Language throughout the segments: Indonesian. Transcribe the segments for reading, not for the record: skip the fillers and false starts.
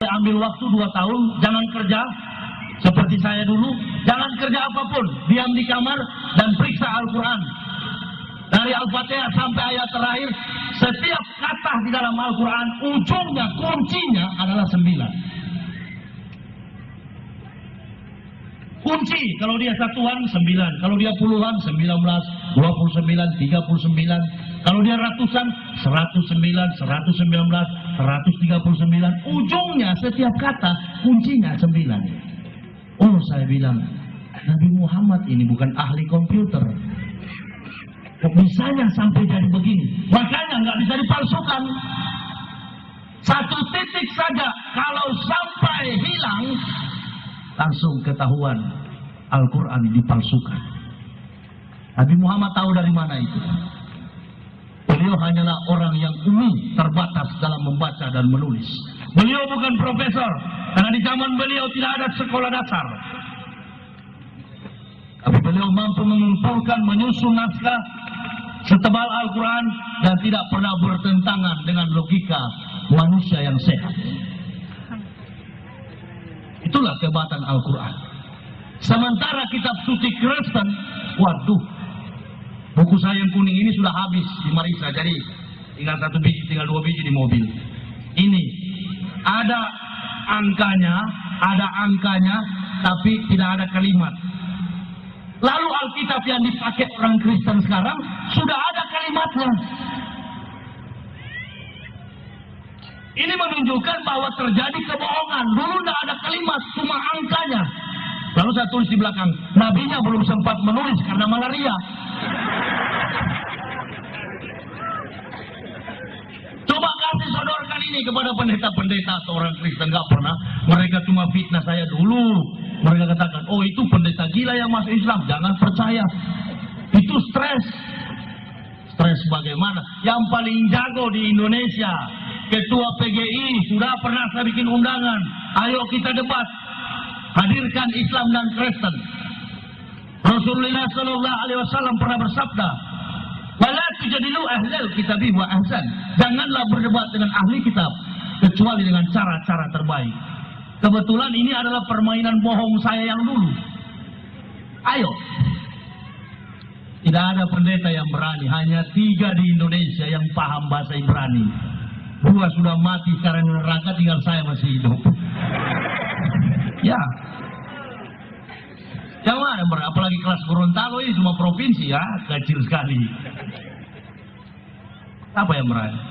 ambil waktu 2 tahun, jangan kerja seperti saya dulu, jangan kerja apapun, diam di kamar dan periksa Al-Quran dari Al-Fatihah sampai ayat terakhir. Setiap kata di dalam Al-Quran ujungnya, kuncinya adalah 9. Kunci, kalau dia satuan 9, kalau dia puluhan 19, 29, 39, kalau dia ratusan 109, 119, 139, ujungnya setiap kata kuncinya 9. Oh, saya bilang, Nabi Muhammad ini bukan ahli komputer. Kok bisanya sampai jadi begini? Makanya nggak bisa dipalsukan. Satu titik saja, kalau sampai hilang, langsung ketahuan Al-Quran dipalsukan. Nabi Muhammad tahu dari mana itu. Beliau hanyalah orang yang umum, terbatas dalam membaca dan menulis. Beliau bukan profesor, karena di zaman beliau tidak ada sekolah dasar. Tapi beliau mampu mengumpulkan, menyusun naskah setebal Al-Quran dan tidak pernah bertentangan dengan logika manusia yang sehat. Itulah kehebatan Al-Quran. Sementara kitab suci Kristen, waduh, buku saya yang kuning ini sudah habis di Marisa, jadi tinggal 1 biji, tinggal 2 biji di mobil. Ini ada angkanya, tapi tidak ada kalimat. Lalu Alkitab yang dipakai orang Kristen sekarang sudah ada kalimatnya. Ini menunjukkan bahwa terjadi kebohongan. Dulu tidak ada kalimat, cuma angkanya. Lalu saya tulis di belakang, nabinya belum sempat menulis karena malaria. Coba kasih sodorkan ini kepada pendeta-pendeta atau orang Kristen, nggak pernah. Mereka cuma fitnah saya dulu. Mereka katakan, oh itu pendeta gila yang masuk Islam, jangan percaya. Itu stres. Stres bagaimana? Yang paling jago di Indonesia, Ketua PGI, sudah pernah saya bikin undangan. Ayo kita debat. Hadirkan Islam dan Kristen. Rasulullah SAW pernah bersabda, "Wala tujadilu ahlal kitabi wa ahsan." Janganlah berdebat dengan ahli kitab kecuali dengan cara-cara terbaik. Kebetulan ini adalah permainan bohong saya yang dulu. Ayo. Tidak ada pendeta yang berani, hanya 3 di Indonesia yang paham bahasa Ibrani. 2 sudah mati sekarang di neraka, tinggal saya masih hidup. Ya. Yang mana? Apalagi kelas Gorontalo ini cuma provinsi ya, kecil sekali. Apa yang berani?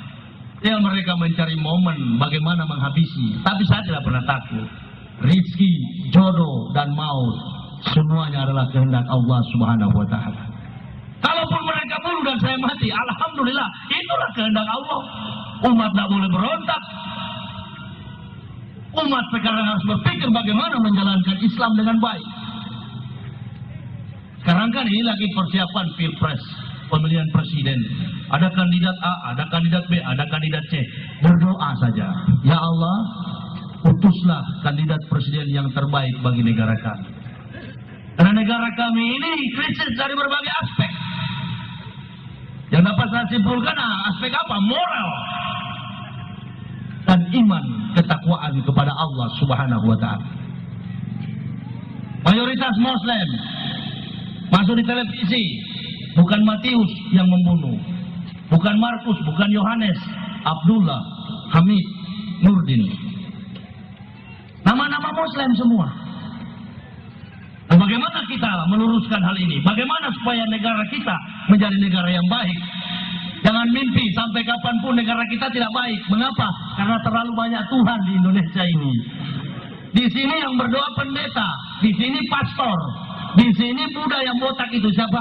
Ya mereka mencari momen bagaimana menghabisi. Tapi saya tidak pernah takut. Rizki, jodoh, dan maut semuanya adalah kehendak Allah Subhanahu wa Ta'ala. Kalaupun mereka bunuh dan saya mati, alhamdulillah, itulah kehendak Allah. Umat tidak boleh berontak. Umat sekarang harus berpikir bagaimana menjalankan Islam dengan baik. Sekarang kan ini lagi persiapan Pilpres, pemilihan presiden. Ada kandidat A, ada kandidat B, ada kandidat C. Berdoa saja. Ya Allah, utuslah kandidat presiden yang terbaik bagi negara kami. Karena negara kami ini krisis dari berbagai aspek. Yang dapat saya simpulkan, aspek apa? Moral dan iman, ketakwaan kepada Allah Subhanahu wa Ta'ala. Mayoritas Muslim masuk di televisi, bukan Matius yang membunuh, bukan Markus, bukan Yohanes, Abdullah, Hamid, Nurdin. Nama-nama Muslim semua. Nah, bagaimana kita meluruskan hal ini? Bagaimana supaya negara kita menjadi negara yang baik? Jangan mimpi sampai kapanpun negara kita tidak baik. Mengapa? Karena terlalu banyak Tuhan di Indonesia ini. Di sini yang berdoa pendeta, di sini pastor, di sini Buddha yang botak itu siapa?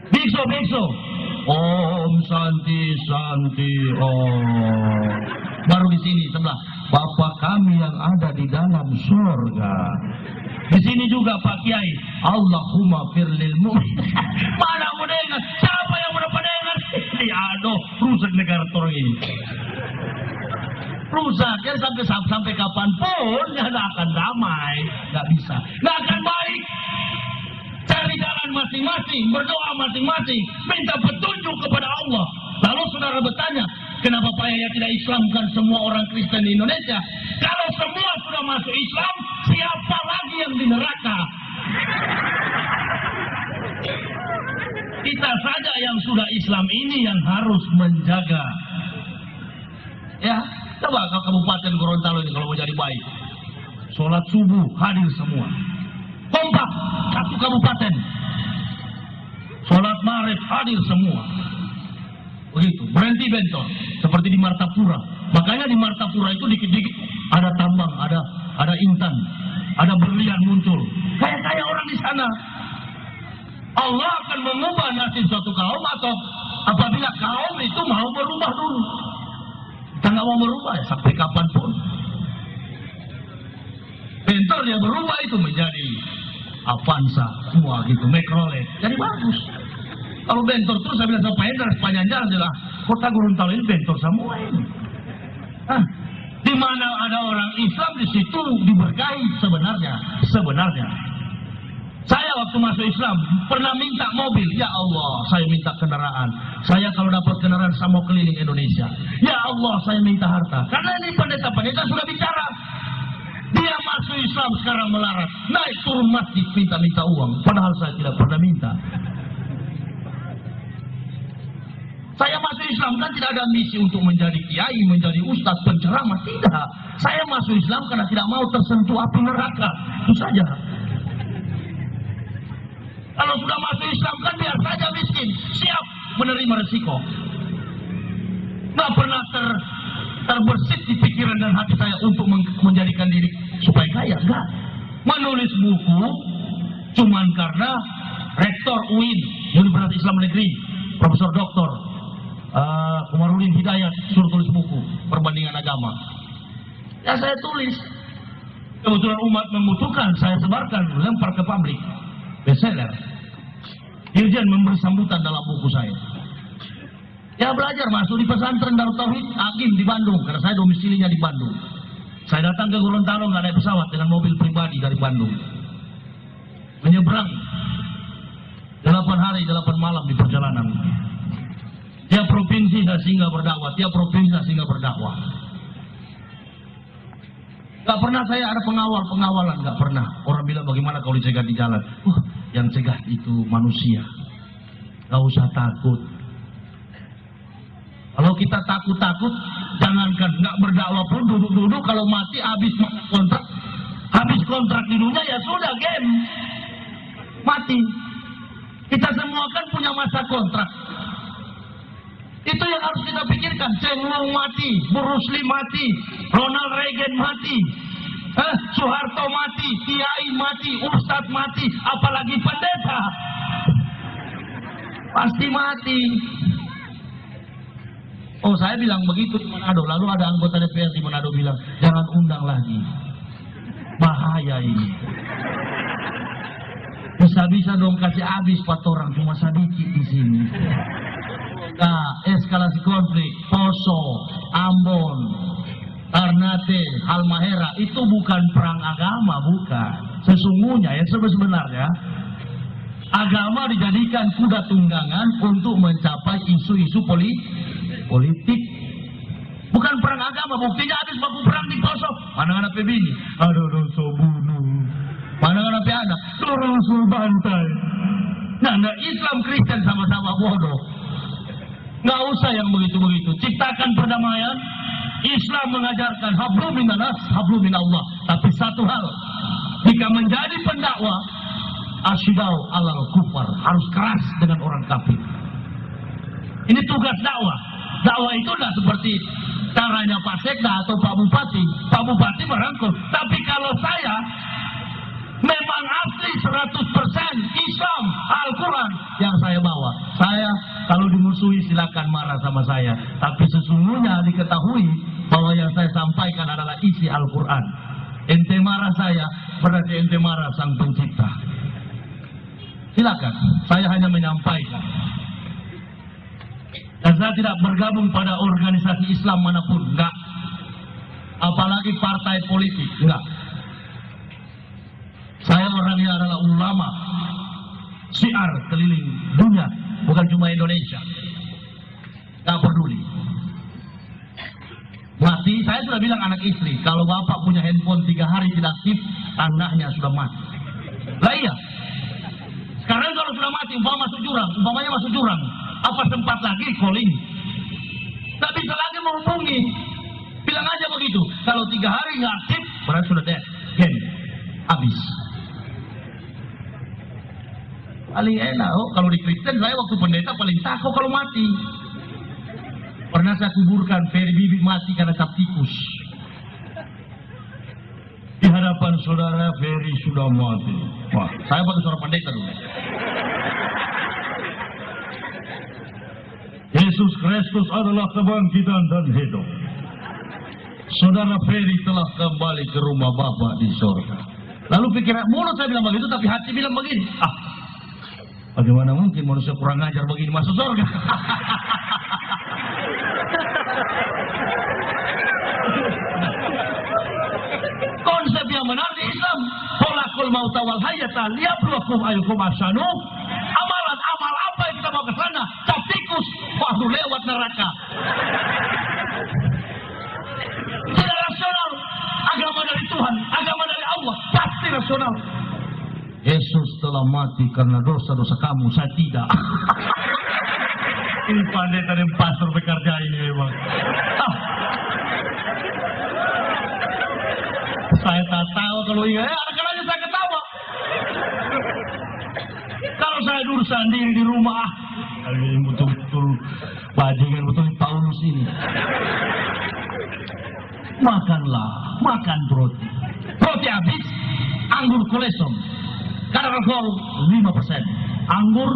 Biksu. Om Santi Santi Om. Baru di sini sebelah, Bapa kami yang ada di dalam surga. Di sini juga Pak Kiai, Allahumma firlil mu'min. Mana mau dengar? Siapa yang mau dengar? Aduh, rusak negara orang ini. Rusak, ya sampai kapanpun ya nggak akan damai, nggak bisa, nggak akan baik. Cari jalan masing-masing, berdoa masing-masing, minta petunjuk kepada Allah. Lalu saudara bertanya, Kenapa Pak Yahya tidak Islamkan semua orang Kristen di Indonesia? Kalau semua sudah masuk Islam, siapa lagi yang di neraka? Kita saja yang sudah Islam ini yang harus menjaga. Ya, coba ke Kabupaten Gorontalo ini kalau mau jadi baik. Sholat subuh hadir semua. Kompak, satu kabupaten. Sholat maghrib hadir semua. Begitu, berhenti bentor. Seperti di Martapura. Makanya di Martapura itu dikit-dikit ada tambang, ada intan, ada berlian muncul. Kayak orang di sana. Allah akan mengubah nasib suatu kaum atau apabila kaum itu mau berubah dulu. Kita nggak mau berubah ya, sampai kapanpun. Bentor dia berubah itu menjadi Avanza, semua gitu, Chevrolet. Jadi bagus. Kalau bentor terus saya bilang sampai sepanjang jalan adalah kota Gorontalo ini bentor semua ini. Di mana ada orang Islam di situ diberkahi sebenarnya. Saya waktu masuk Islam pernah minta mobil. Ya Allah, saya minta kendaraan. Saya kalau dapat kendaraan saya mau keliling Indonesia. Ya Allah, saya minta harta. Karena ini pendeta-pendeta sudah bicara. Dia masuk Islam sekarang melarat. Naik turun masjid minta uang. Padahal saya tidak pernah minta. Saya masuk Islam kan tidak ada misi untuk menjadi kiai, menjadi ustadz, penceramah. Tidak. Saya masuk Islam karena tidak mau tersentuh api neraka. Itu saja. Kalau sudah masuk Islam kan biar saja miskin. Siap menerima resiko. Nggak pernah terbersit di pikiran dan hati saya untuk menjadikan diri supaya kaya. Enggak. Menulis buku cuman karena Rektor UIN, Universitas Islam Negeri, Profesor Doktor Komarudin Hidayat suruh tulis buku perbandingan agama. Ya saya tulis. Kebetulan umat membutuhkan, saya sebarkan, lempar ke publik. Bestseller. Dirjen memberi sambutan dalam buku saya. Ya belajar masuk di pesantren Darut Tauhid Agim di Bandung, karena saya domisilinya di Bandung. Saya datang ke Gorontalo nggak naik pesawat, dengan mobil pribadi dari Bandung. Menyeberang 8 hari 8 malam di perjalanan. Tiap provinsi saya singgah berdakwah, tiap provinsi saya singgah berdakwah. Gak pernah saya ada pengawalan, gak pernah. Orang bilang bagaimana kalau dicegat di jalan? Yang cegat itu manusia. Gak usah takut. Kalau kita takut, jangankan gak berdakwah pun duduk-duduk, kalau mati habis kontrak di dunia ya sudah game. Mati. Kita semua kan punya masa kontrak. Itu yang harus kita pikirkan. Cheng Lung mati, Bruce Lee mati, Ronald Reagan mati, Soeharto mati, Kiai mati, Ustadz mati, apalagi pendeta. Pasti mati. Oh, saya bilang begitu di Manado. Lalu ada anggota DPR di Manado bilang, jangan undang lagi. Bahaya ini. Bisa-bisa dong kasih habis 4 orang, cuma sedikit di sini. Nah, eskalasi konflik, Poso, Ambon, Ternate, Halmahera, itu bukan perang agama, bukan. Sesungguhnya, yang sebenarnya, agama dijadikan kuda tunggangan untuk mencapai isu-isu politik. Bukan perang agama, buktinya habis baku perang di Poso. Mana ada pebini? Aduh, so bunuh. Mana ada anak? Dorong so bantai. Nah, Islam Kristen sama-sama bodoh. Nggak usah yang begitu-begitu. Ciptakan perdamaian. Islam mengajarkan hablum minanas, hablum minallah. Tapi satu hal, jika menjadi pendakwah, asyidau alal kufar, harus keras dengan orang kafir. Ini tugas dakwah. Dakwah itu tidak seperti caranya Pak Sekda atau Pak Bupati. Pak Bupati merangkul. Tapi kalau saya memang asli 100% Islam, Al-Quran yang saya bawa. Saya kalau dimusuhi silakan marah sama saya. Tapi sesungguhnya diketahui bahwa yang saya sampaikan adalah isi Al-Quran. Ente marah saya, berarti ente marah Sang Pencipta. Silakan, saya hanya menyampaikan. Dan saya tidak bergabung pada organisasi Islam manapun, enggak. Apalagi partai politik, enggak. Saya orangnya adalah ulama, syiar keliling dunia, bukan cuma Indonesia. Tak peduli. mati, saya sudah bilang anak istri, kalau bapak punya handphone 3 hari tidak aktif, tandanya sudah mati. Lah iya. Sekarang kalau sudah mati, umpamanya masuk jurang, apa sempat lagi calling? Tak bisa lagi menghubungi. Bilang aja begitu. Kalau 3 hari nggak aktif, berarti sudah dead. Game. Habis. Paling enak. Oh, kalau di Kristen, saya waktu pendeta paling takut kalau mati. Pernah saya kuburkan Ferry Bibi mati karena cap tikus. Di hadapan saudara, Ferry sudah mati. Wah, saya pakai suara pendeta dulu. Yesus Kristus adalah kebangkitan dan hidup. Saudara Ferry telah kembali ke rumah Bapa di sorga. Lalu pikiran mulut saya bilang begitu, tapi hati bilang begini. Bagaimana mungkin manusia kurang ajar begini masuk sorga? Konsep yang benar di Islam. Kholaqal mauta wal hayata liyabluwakum ayyukum ahsanu. Amalan amal apa yang kita bawa ke sana? Cap tikus, waktu lewat neraka. Tidak rasional. Agama dari Tuhan, agama dari Allah, pasti rasional. Yesus telah mati karena dosa-dosa kamu, saya tidak. Ini pendeta dan pastor bekerja ini memang. Saya tak tahu kalau ingat, anak-anaknya saya ketawa. Kalau saya dulu sendiri di rumah, ini betul-betul bajingan, betul Paulus ini. Makanlah, makan roti. Roti habis, anggur kolesom. Kadar alkohol 5%. Anggur